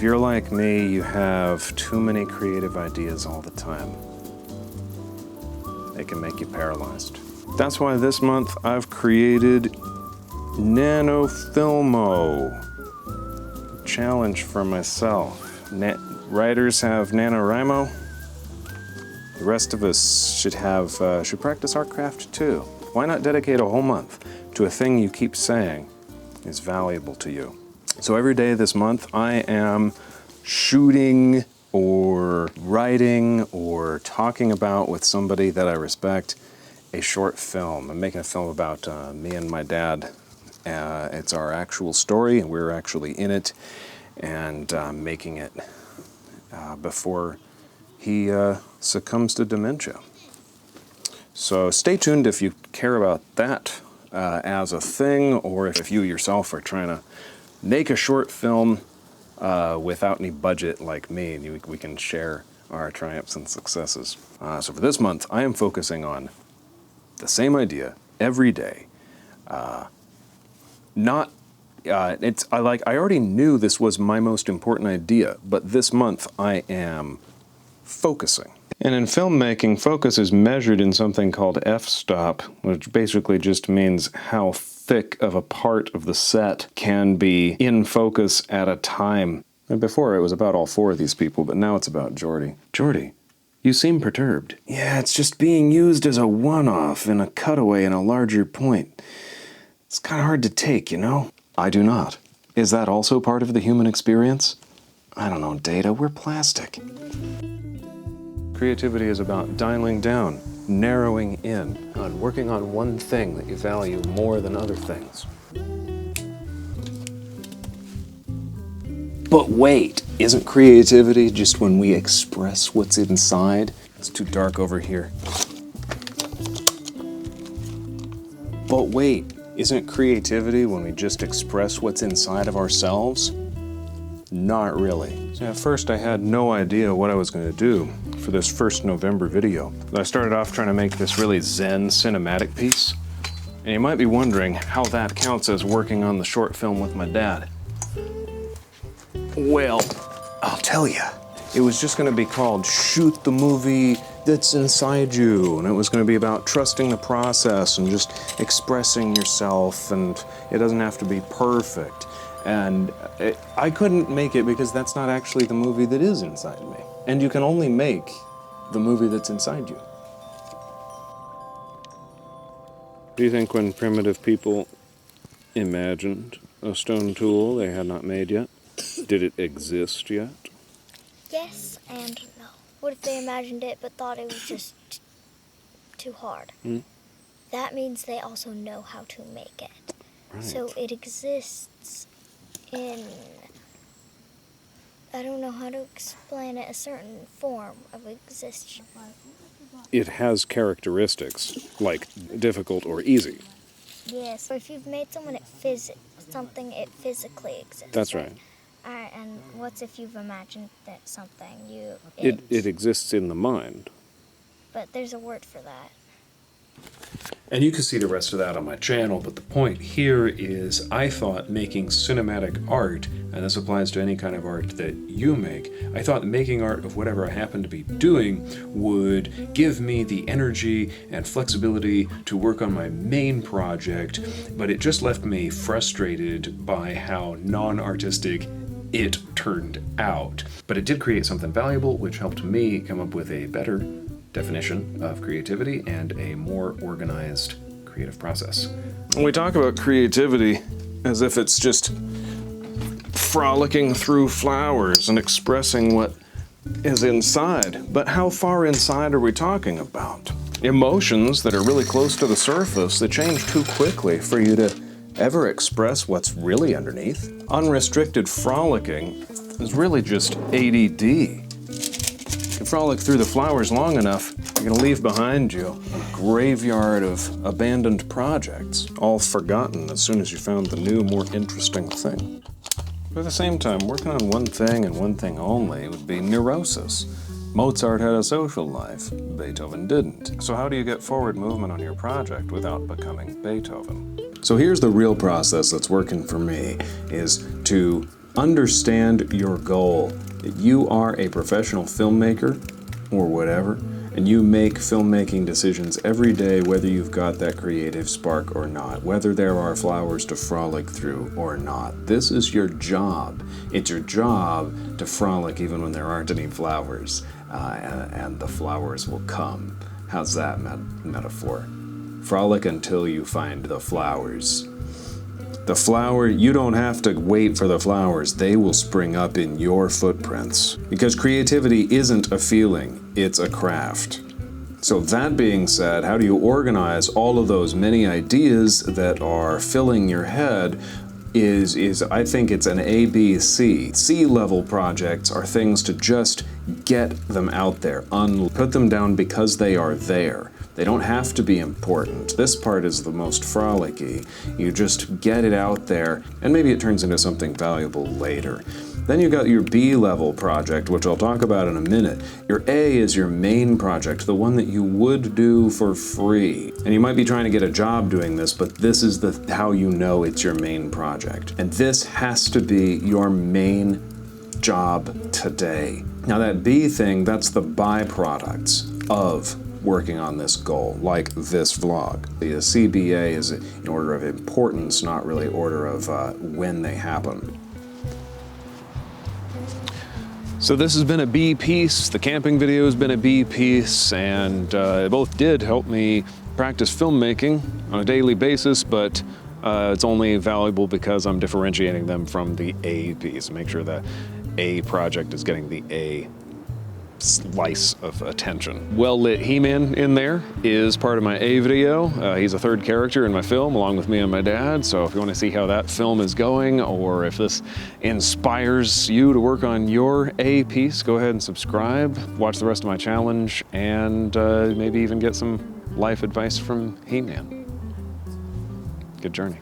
If you're like me, you have too many creative ideas all the time. They can make you paralyzed. That's why this month I've created NaNoFilmo. Challenge for myself. Writers have NaNoWriMo. The rest of us should practice artcraft too. Why not dedicate a whole month to a thing you keep saying is valuable to you? So every day this month I am shooting or writing or talking about with somebody that I respect a short film. I'm making a film about me and my dad. It's our actual story and we're actually in it and making it before he succumbs to dementia. So stay tuned if you care about that as a thing, or if you yourself are trying to make a short film without any budget like me, and we can share our triumphs and successes. So for this month, I am focusing on the same idea every day. I already knew this was my most important idea, but this month I am focusing. And in filmmaking, focus is measured in something called f-stop, which basically just means how thick of a part of the set can be in focus at a time. And before it was about all four of these people, but now it's about Jordy. Jordy, you seem perturbed. Yeah, it's just being used as a one-off in a cutaway in a larger point. It's kind of hard to take, you know? I do not. Is that also part of the human experience? I don't know, Data, we're plastic. Creativity is about dialing down, narrowing in, on working on one thing that you value more than other things. But wait, isn't creativity just when we express what's inside? It's too dark over here. But wait, isn't creativity when we just express what's inside of ourselves? Not really. So at first I had no idea what I was going to do for this first November video. I started off trying to make this really zen cinematic piece. And you might be wondering how that counts as working on the short film with my dad. Well, I'll tell you. It was just going to be called Shoot the Movie That's Inside You. And it was going to be about trusting the process and just expressing yourself. And it doesn't have to be perfect. And I couldn't make it because that's not actually the movie that is inside me. And you can only make the movie that's inside you. Do you think when primitive people imagined a stone tool they had not made yet, did it exist yet? Yes and no. What if they imagined it but thought it was just too hard? That means they also know how to make it. Right. So it exists in, I don't know how to explain it, a certain form of existence. It has characteristics, like difficult or easy. Yes. So if you've made something it physically exists. That's right. And what's if you've imagined that something It exists in the mind. But there's a word for that. And you can see the rest of that on my channel, but the point here is I thought making cinematic art, and this applies to any kind of art that you make, I thought making art of whatever I happened to be doing would give me the energy and flexibility to work on my main project, but it just left me frustrated by how non-artistic it turned out. But it did create something valuable, which helped me come up with a better definition of creativity and a more organized creative process. When we talk about creativity as if it's just frolicking through flowers and expressing what is inside, but how far inside are we talking about? Emotions that are really close to the surface that change too quickly for you to ever express what's really underneath. Unrestricted frolicking is really just ADD. You frolic through the flowers long enough, you're going to leave behind you a graveyard of abandoned projects, all forgotten as soon as you found the new, more interesting thing. But at the same time, working on one thing and one thing only would be neurosis. Mozart had a social life, Beethoven didn't. So how do you get forward movement on your project without becoming Beethoven? So here's the real process that's working for me, is to Understand your goal. That you are a professional filmmaker or whatever, and you make filmmaking decisions every day, whether you've got that creative spark or not, whether there are flowers to frolic through or not. This is your job. It's your job to frolic even when there aren't any flowers, and the flowers will come. How's that metaphor? Frolic until you find the flowers. The flower, you don't have to wait for the flowers. They will spring up in your footprints. Because creativity isn't a feeling, it's a craft. So that being said, how do you organize all of those many ideas that are filling your head is I think it's an A, B, C. C-level projects are things to just get them out there, put them down because they are there. They don't have to be important. This part is the most frolicky. You just get it out there, and maybe it turns into something valuable later. Then you got your B-level project, which I'll talk about in a minute. Your A is your main project, the one that you would do for free. And you might be trying to get a job doing this, but this is how you know it's your main project. And this has to be your main job today. Now that B thing, that's the byproducts of working on this goal, like this vlog. The CBA is in order of importance, not really order of when they happen. So this has been a B piece, the camping video has been a B piece, and they both did help me practice filmmaking on a daily basis, but it's only valuable because I'm differentiating them from the A piece. Make sure that A project is getting the A slice of attention. Well-lit He-Man in there is part of my A video. He's a third character in my film along with me and my dad, so if you want to see how that film is going or if this inspires you to work on your A piece, go ahead and subscribe, watch the rest of my challenge, and maybe even get some life advice from He-Man. Good journey.